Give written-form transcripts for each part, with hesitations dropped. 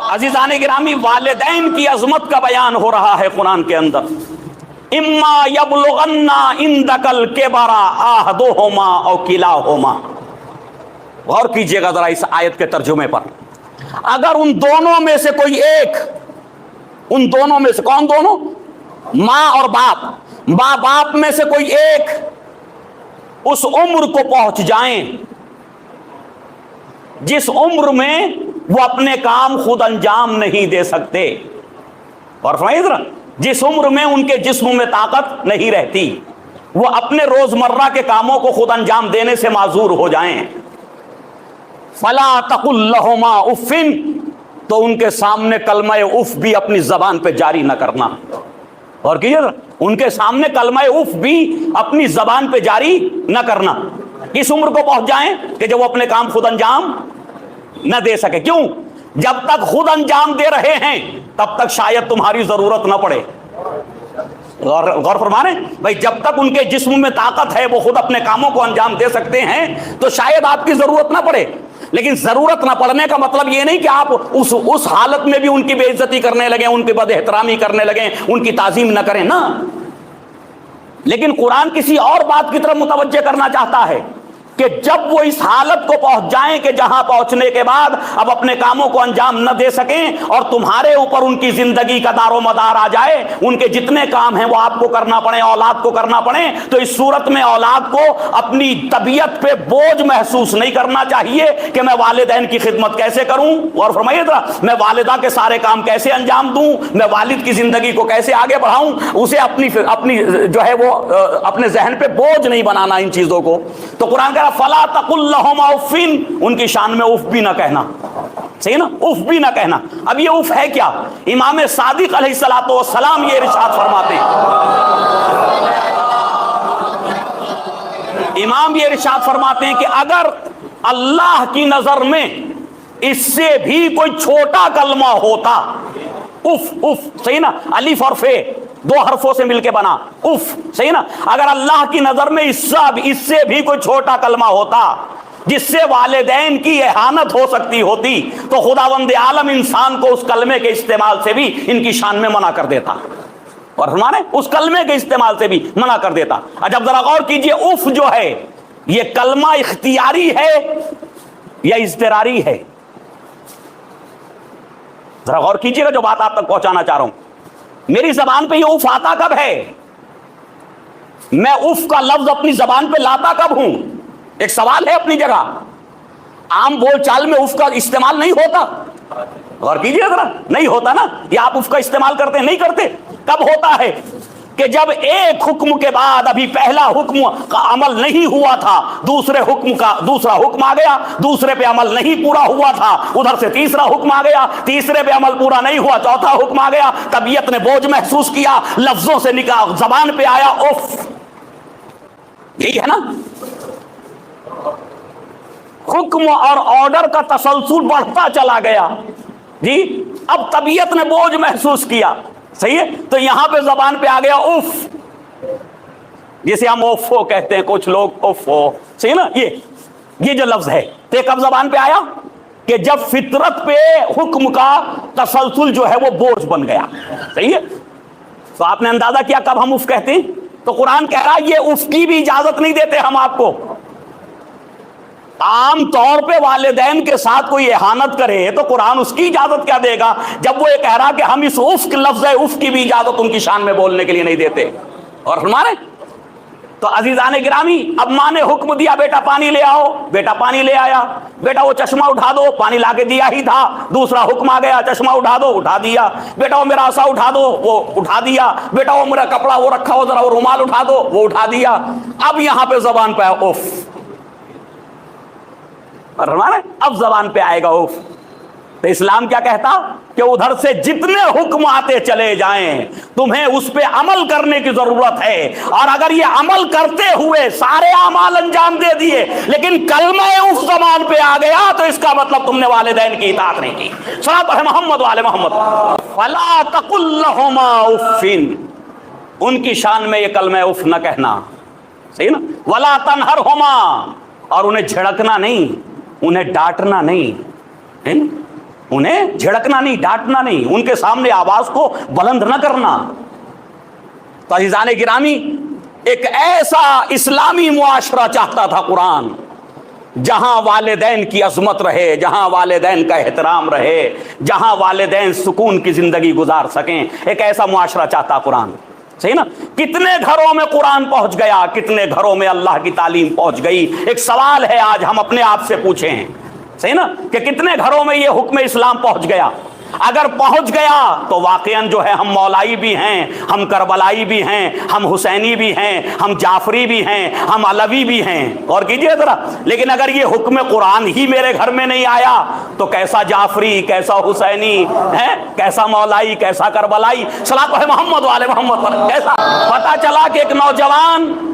عزیزان گرامی، والدین کی عظمت کا بیان ہو رہا ہے قرآن کے اندر. اما یبلغن عندک الکبر احدہما او کلاہما. غور کیجئے گا ذرا اس آیت کے ترجمے پر. اگر ان دونوں میں سے کوئی ایک، ان دونوں میں سے، کون دونوں؟ ماں اور باپ، ماں باپ میں سے کوئی ایک اس عمر کو پہنچ جائیں جس عمر میں وہ اپنے کام خود انجام نہیں دے سکتے، اور جس عمر میں ان کے جسم میں طاقت نہیں رہتی، وہ اپنے روزمرہ کے کاموں کو خود انجام دینے سے معذور ہو جائیں، فلا تقل لہما اف، تو ان کے سامنے کلمہ اف بھی اپنی زبان پہ جاری نہ کرنا. اور کیجئے ان کے سامنے کلمہ اف بھی اپنی زبان پہ جاری نہ کرنا. اس عمر کو پہنچ جائیں کہ جب وہ اپنے کام خود انجام نہ دے سکے. کیوں؟ جب تک خود انجام دے رہے ہیں تب تک شاید تمہاری ضرورت نہ پڑے. غور فرمانے بھائی، جب تک ان کے جسم میں طاقت ہے، وہ خود اپنے کاموں کو انجام دے سکتے ہیں، تو شاید آپ کی ضرورت نہ پڑے. لیکن ضرورت نہ پڑنے کا مطلب یہ نہیں کہ آپ اس حالت میں بھی ان کی بے عزتی کرنے لگیں، ان کی بد احترامی کرنے لگیں، ان کی تعظیم نہ کریں نا. لیکن قرآن کسی اور بات کی طرف متوجہ کرنا چاہتا ہے کہ جب وہ اس حالت کو پہنچ جائیں کہ جہاں پہنچنے کے بعد اب اپنے کاموں کو انجام نہ دے سکیں اور تمہارے اوپر ان کی زندگی کا دار و مدار آ جائے، ان کے جتنے کام ہیں وہ آپ کو کرنا پڑے، اولاد کو کرنا پڑے، تو اس صورت میں اولاد کو اپنی طبیعت پہ بوجھ محسوس نہیں کرنا چاہیے کہ میں والدین کی خدمت کیسے کروں، اور فرمائیے ذرا میں والدہ کے سارے کام کیسے انجام دوں، میں والد کی زندگی کو کیسے آگے بڑھاؤں. اسے اپنی جو ہے وہ اپنے ذہن پہ بوجھ نہیں بنانا ان چیزوں کو. تو قرآن کہہ رہا فلا تقل لہما اف، ان کی شان میں اف بھی نہ کہنا. صحیح نا، اف بھی نہ کہنا. اب یہ اف ہے کیا؟ امام صادق علیہ الصلوۃ والسلام یہ ارشاد فرماتے ہیں، امام یہ ارشاد فرماتے ہیں کہ اگر اللہ کی نظر میں اس سے بھی کوئی چھوٹا کلمہ ہوتا، اف، اف صحیح نا، الف اور فے دو حرفوں سے مل کے بنا اف، صحیح نا، اگر اللہ کی نظر میں اس سے بھی کوئی چھوٹا کلمہ ہوتا جس سے والدین کی اہانت ہو سکتی ہوتی، تو خداوند عالم انسان کو اس کلمے کے استعمال سے بھی ان کی شان میں منع کر دیتا، اور ہمارے اس کلمے کے استعمال سے بھی منع کر دیتا. جب ذرا غور کیجئے، اف جو ہے یہ کلمہ اختیاری ہے یا اضطراری ہے؟ ذرا غور کیجئے گا جو بات آپ تک پہنچانا چاہ رہا ہوں. میری زبان پہ یہ اف آتا کب ہے؟ میں اف کا لفظ اپنی زبان پہ لاتا کب ہوں؟ ایک سوال ہے اپنی جگہ. عام بول چال میں اف کا استعمال نہیں ہوتا. غور کیجئے ذرا، نہیں ہوتا نا. یہ آپ اف کا استعمال کرتے ہیں؟ نہیں کرتے. کب ہوتا ہے؟ کہ جب ایک حکم کے بعد ابھی پہلا حکم کا عمل نہیں ہوا تھا، دوسرا حکم آ گیا، دوسرے پہ عمل نہیں پورا ہوا تھا، ادھر سے تیسرا حکم آ گیا، تیسرے پہ عمل پورا نہیں ہوا، چوتھا حکم آ گیا، طبیعت نے بوجھ محسوس کیا، لفظوں سے نکاح زبان پہ آیا اف. یہی ہے نا. حکم اور آرڈر کا تسلسل بڑھتا چلا گیا جی. اب طبیعت نے بوجھ محسوس کیا، صحیح ہے، تو یہاں پہ زبان پہ آ گیا اف، جسے ہم اوفو کہتے ہیں کچھ لوگ، اوفو، صحیح نا. یہ جو لفظ ہے تو یہ کب زبان پہ آیا؟ کہ جب فطرت پہ حکم کا تسلسل جو ہے وہ بوجھ بن گیا. صحیح ہے. تو آپ نے اندازہ کیا کب ہم اف کہتے ہیں. تو قرآن کہہ رہا ہے یہ اف کی بھی اجازت نہیں دیتے ہم آپ کو. عام طور پہ والدین کے ساتھ کوئی اہانت کرے تو قرآن اس کی اجازت کیا دے گا، جب وہ یہ کہہ رہا کہ ہم اس اف لفظ اف کی بھی اجازت ان کی شان میں بولنے کے لیے نہیں دیتے. اور ہمارے تو عزیزان گرامی، اب ماں نے حکم دیا بیٹا پانی لے آؤ، بیٹا پانی لے آیا، بیٹا وہ چشمہ اٹھا دو، پانی لا کے دیا ہی تھا، دوسرا حکم آ گیا چشمہ اٹھا دو، اٹھا دیا. بیٹا وہ میرا عصا اٹھا دو، وہ اٹھا دیا. بیٹا وہ میرا کپڑا وہ رکھا ہو ذرا وہ رومال اٹھا دو، وہ اٹھا دیا. اب یہاں پہ زبان پہ اف، اب زبان پہ آئے گا اف. تو اسلام کیا کہتا کہ ادھر سے جتنے حکم آتے چلے جائیں تمہیں اس پہ عمل کرنے کی ضرورت ہے، اور اگر یہ عمل کرتے ہوئے سارے اعمال انجام دے دیے لیکن کلمہ اف زبان پہ آ گیا تو اس کا مطلب تم نے والدین کی اطاعت نہیں کی. صحابہ محمد والے محمد. فلا تقل لہما اف، ان کی شان میں یہ کلمہ اف نہ کہنا. صحیح نا. ولا تنہرہما، اور انہیں جھڑکنا نہیں، انہیں ڈانٹنا نہیں. انہیں جھڑکنا نہیں، ڈانٹنا نہیں، ان کے سامنے آواز کو بلند نہ کرنا۔ تو عزیزان گرامی، ایک ایسا اسلامی معاشرہ چاہتا تھا قرآن جہاں والدین کی عظمت رہے، جہاں والدین کا احترام رہے، جہاں والدین سکون کی زندگی گزار سکیں۔ ایک ایسا معاشرہ چاہتا قرآن، صحیح نا؟ کتنے گھروں میں قرآن پہنچ گیا، کتنے گھروں میں اللہ کی تعلیم پہنچ گئی۔ ایک سوال ہے آج ہم اپنے آپ سے پوچھیں، صحیح نا، کہ کتنے گھروں میں یہ حکم اسلام پہنچ گیا؟ اگر پہنچ گیا تو واقعاً جو ہے ہم مولائی بھی ہیں، ہم کربلائی بھی ہیں، ہم حسینی بھی ہیں، ہم جعفری بھی ہیں، ہم علوی بھی ہیں۔ اور کیجئے ذرا، لیکن اگر یہ حکم قرآن ہی میرے گھر میں نہیں آیا تو کیسا جعفری، کیسا حسینی ہے، کیسا مولائی، کیسا کربلائی؟ صلاۃ ہے محمد والے محمد پر کیسا؟ پتہ چلا کہ ایک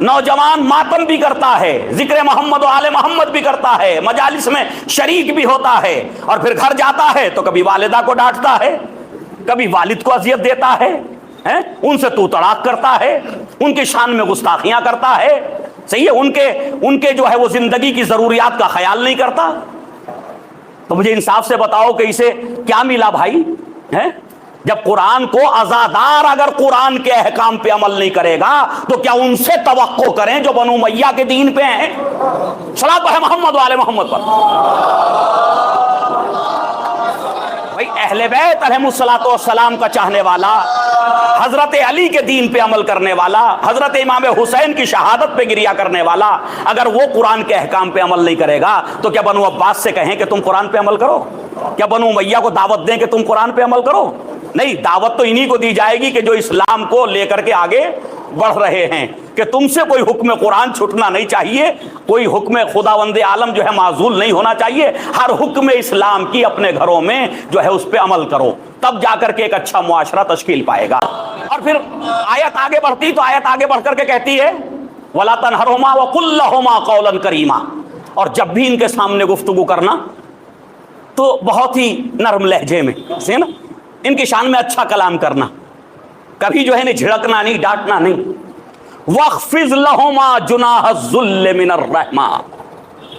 نوجوان ماتم بھی کرتا ہے، ذکر محمد والے محمد بھی کرتا ہے، مجالس میں شریک بھی ہوتا ہے، اور پھر گھر جاتا ہے تو کبھی والدہ کو ڈانٹتا ہے، کبھی والد کو اذیت دیتا ہے، ان سے تو تڑاک کرتا ہے، ان کی شان میں گستاخیاں کرتا ہے، صحیح ہے، ان کے جو ہے وہ زندگی کی ضروریات کا خیال نہیں کرتا۔ تو مجھے انصاف سے بتاؤ کہ اسے کیا ملا بھائی؟ جب قرآن کو عزادار اگر قرآن کے احکام پہ عمل نہیں کرے گا تو کیا ان سے توقع کریں جو بنو امیہ کے دین پہ ہیں؟ صلاۃ ہے محمد والے محمد پر۔ بھائی اہل بیت علیہم الصلاۃ والسلام کا چاہنے والا، حضرت علی کے دین پہ عمل کرنے والا، حضرت امام حسین کی شہادت پہ گریہ کرنے والا، اگر وہ قرآن کے احکام پہ عمل نہیں کرے گا تو کیا بنو عباس سے کہیں کہ تم قرآن پہ عمل کرو؟ کیا بنو امیہ کو دعوت دیں کہ تم قرآن پہ عمل کرو؟ نہیں، دعوت تو انہی کو دی جائے گی کہ جو اسلام کو لے کر کے آگے بڑھ رہے ہیں، کہ تم سے کوئی حکم قرآن چھٹنا نہیں چاہیے، کوئی حکم خداوند عالم جو ہے معزول نہیں ہونا چاہیے، ہر حکم اسلام کی اپنے گھروں میں جو ہے اس پہ عمل کرو، تب جا کر کے ایک اچھا معاشرہ تشکیل پائے گا۔ اور پھر آیت آگے بڑھتی تو آیت آگے بڑھ کر کے کہتی ہے وَلَا تَنْهَرْهُمَا وَقُلْ لَهُمَا قَوْلًا كَرِيمًا، اور جب بھی ان کے سامنے گفتگو کرنا تو بہت ہی نرم لہجے میں، صحیح نا، ان کی شان میں اچھا کلام کرنا، کبھی جو ہے نہیں جھڑکنا نہیں، ڈانٹنا نہیں۔ وَاخْفِضْ لَهُمَا جُنَاحَ الذُّلِّ مِنَ الرَّحْمَةِ،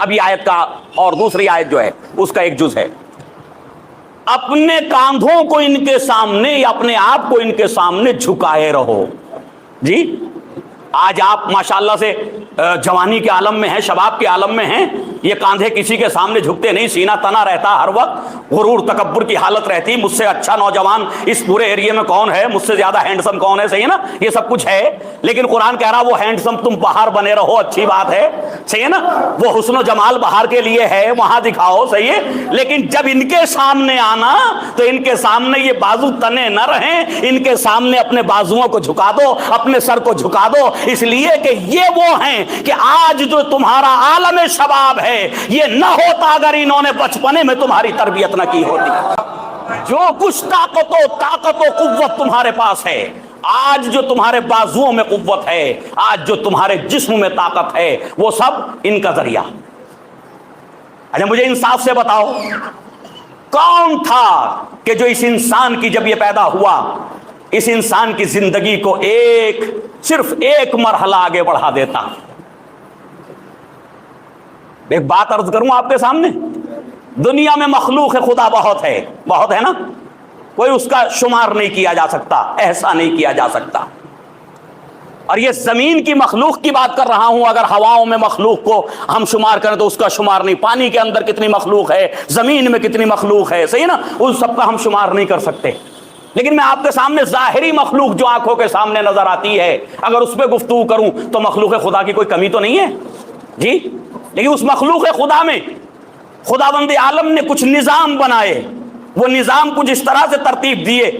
اب یہ آیت کا اور دوسری آیت جو ہے اس کا ایک جز ہے، اپنے کاندھوں کو ان کے سامنے یا اپنے آپ کو ان کے سامنے جھکائے رہو۔ جی آج آپ ماشاءاللہ سے جوانی کے عالم میں ہیں، شباب کے عالم میں ہیں، یہ کاندھے کسی کے سامنے جھکتے نہیں، سینہ تنا رہتا ہر وقت، غرور تکبر کی حالت رہتی، مجھ سے اچھا نوجوان اس پورے ایریے میں کون ہے، مجھ سے زیادہ ہینڈسم کون ہے، صحیح ہے نا، یہ سب کچھ ہے، لیکن قرآن کہہ رہا وہ ہینڈسم تم باہر بنے رہو، اچھی بات ہے، صحیح ہے نا، وہ حسن و جمال باہر کے لیے ہے، وہاں دکھاؤ، صحیح ہے، لیکن جب ان کے سامنے آنا تو ان کے سامنے یہ بازو تنے نہ رہیں، ان کے سامنے اپنے بازوؤں کو جھکا دو، اپنے سر کو جھکا دو، اس لیے کہ یہ وہ ہیں کہ آج جو تمہارا عالم شباب ہے یہ نہ ہوتا اگر انہوں نے بچپنے میں تمہاری تربیت نہ کی ہوتی۔ جو کچھ طاقت و قوت تمہارے پاس ہے، آج جو تمہارے بازوؤں میں قوت ہے، آج جو تمہارے جسم میں طاقت ہے، وہ سب ان کا ذریعہ۔ اچھا مجھے انصاف سے بتاؤ کون تھا کہ جو اس انسان کی جب یہ پیدا ہوا اس انسان کی زندگی کو صرف ایک مرحلہ آگے بڑھا دیتا؟ ایک بات عرض کروں آپ کے سامنے، دنیا میں مخلوق خدا بہت ہے نا، کوئی اس کا شمار نہیں کیا جا سکتا، ایسا نہیں کیا جا سکتا، اور یہ زمین کی مخلوق کی بات کر رہا ہوں، اگر ہواؤں میں مخلوق کو ہم شمار کریں تو اس کا شمار نہیں، پانی کے اندر کتنی مخلوق ہے، زمین میں کتنی مخلوق ہے، صحیح نا، ان سب کا ہم شمار نہیں کر سکتے، لیکن میں آپ کے سامنے ظاہری مخلوق جو آنکھوں کے سامنے نظر آتی ہے اگر اس پہ گفتگو کروں تو مخلوق خدا کی کوئی کمی تو نہیں ہے جی، لیکن اس مخلوق خدا میں خداوند عالم نے کچھ نظام بنائے، وہ نظام کچھ اس طرح سے ترتیب دیے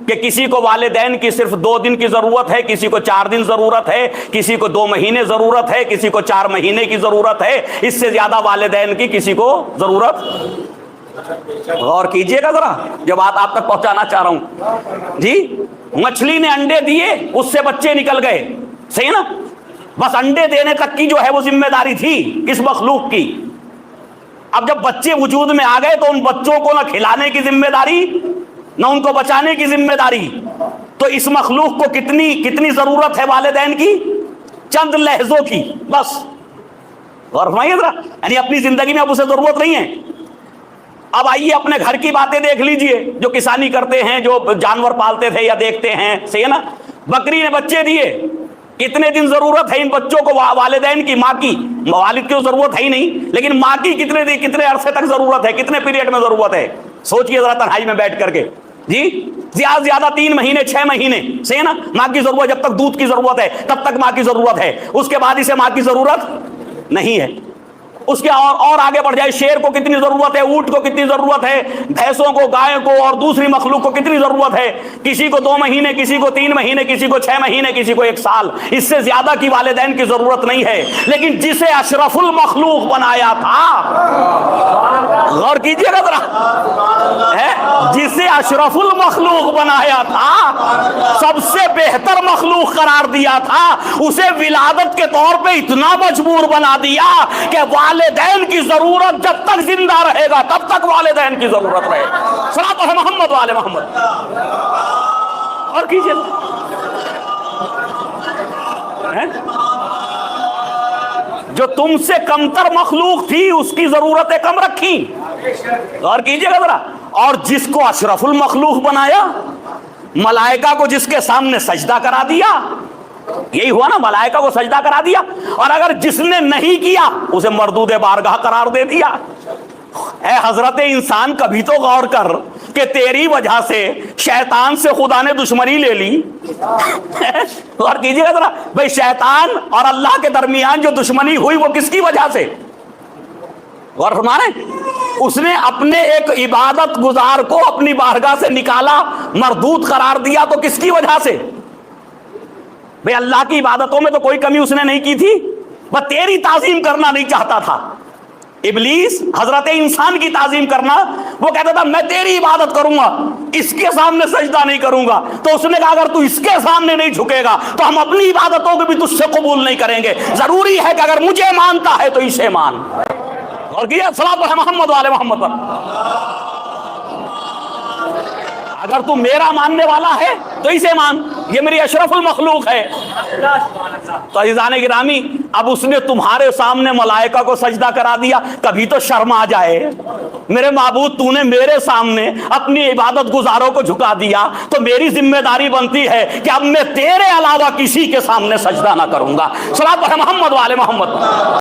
کہ کسی کو والدین کی صرف 2 دن کی ضرورت ہے، کسی کو 4 دن ضرورت ہے، کسی کو 2 مہینے ضرورت ہے، کسی کو 4 مہینے کی ضرورت ہے، اس سے زیادہ والدین کی کسی کو ضرورت۔ غور کیجئے گا ذرا جو بات آپ تک پہنچانا چاہ رہا ہوں جی، مچھلی نے انڈے دیے، اس سے بچے نکل گئے، صحیح نا، بس انڈے دینے تک کی جو ہے وہ ذمہ داری تھی اس مخلوق کی۔ اب جب بچے وجود میں آ گئے تو ان بچوں کو نہ کھلانے کی ذمہ داری نہ ان کو بچانے کی ذمہ داری، تو اس مخلوق کو کتنی ضرورت ہے والدین کی؟ چند لحظوں کی بس۔ غور فرمائیے ذرا، یعنی اپنی زندگی میں اب اسے ضرورت نہیں ہے، اب آئیے اپنے گھر کی باتیں دیکھ لیجئے، جو کسانی کرتے ہیں، جو جانور پالتے تھے یا دیکھتے ہیں، صحیح ہے نا؟ بکری نے بچے دیے، کتنے دن ضرورت ہے ان بچوں کو والدین کی، ماں کی، والد کی ضرورت ہے ہی نہیں، لیکن ماں کی کتنے عرصے تک ضرورت ہے، کتنے پیریڈ میں ضرورت ہے؟ سوچئے ذرا تنہائی میں بیٹھ کر کے، جی زیادہ زیادہ 3 مہینے 6 مہینے، صحیح ہے نا؟ ماں کی ضرورت، جب تک دودھ کی ضرورت ہے تب تک ماں کی ضرورت ہے، اس کے بعد اسے ماں کی ضرورت نہیں ہے۔ اس کے اور آگے بڑھ جائے، شیر کو کتنی ضرورت ہے، اونٹ کو کتنی ضرورت ہے، بھینسوں کو، گائے کو اور دوسری مخلوق کو کتنی ضرورت ہے، کسی کو 2 مہینے، کسی کو 3 مہینے، کسی کو 6 مہینے، کسی کو 1 سال، اس سے زیادہ کی والدین کی ضرورت نہیں ہے۔ لیکن جسے اشرف المخلوق بنایا تھا، غور کیجئے گا ذرا، جسے اشرف المخلوق بنایا تھا، سب سے بہتر مخلوق قرار دیا تھا، اسے ولادت کے طور پہ اتنا مجبور بنا دیا کہ والدین کی ضرورت جب تک زندہ رہے گا تب تک والدین کی ضرورت رہے گی۔ صلاۃ ہے محمد والے محمد۔ اور کیجئے جو تم سے کمتر مخلوق تھی اس کی ضرورتیں کم رکھی، اور کیجئے گا ذرا، اور جس کو اشرف المخلوق بنایا، ملائکہ کو جس کے سامنے سجدہ کرا دیا، یہی ہوا نا، ملائکہ کو سجدہ کرا دیا، اور اگر جس نے نہیں کیا اسے مردود بارگاہ قرار دے دیا۔ اے حضرت انسان، کبھی تو غور کر کہ تیری وجہ سے شیطان سے خدا نے دشمنی لے لی۔ غور کیجئے گا ذرا، بھئی شیطان اور اللہ کے درمیان جو دشمنی ہوئی وہ کس کی وجہ سے؟ غور فرمائیں، اس نے اپنے ایک عبادت گزار کو اپنی بارگاہ سے نکالا، مردود قرار دیا، تو کس کی وجہ سے؟ بھئی اللہ کی عبادتوں میں تو کوئی کمی اس نے نہیں کی تھی، بس تیری تعظیم کرنا نہیں چاہتا تھا۔ ابلیس حضرت انسان کی تعظیم کرنا، وہ کہتا تھا میں تیری عبادت کروں گا، اس کے سامنے سجدہ نہیں کروں گا۔ تو اس نے کہا اگر تو اس کے سامنے نہیں جھکے گا تو ہم اپنی عبادتوں کو بھی تجھ سے قبول نہیں کریں گے، ضروری ہے کہ اگر مجھے مانتا ہے تو اسے مان۔ اور کیا صلاۃ ہے محمد والے محمد پر۔ اگر تو میرا ماننے والا ہے تو اسے مان، یہ میری اشرف المخلوق ہے۔ تو عزیزان گرامی، اب اس نے تمہارے سامنے ملائکہ کو سجدہ کرا دیا، کبھی تو شرم آ جائے، میرے معبود تو نے میرے سامنے اپنی عبادت گزاروں کو جھکا دیا، تو میری ذمہ داری بنتی ہے کہ اب میں تیرے علاوہ کسی کے سامنے سجدہ نہ کروں گا۔ صلاۃ محمد والے محمد۔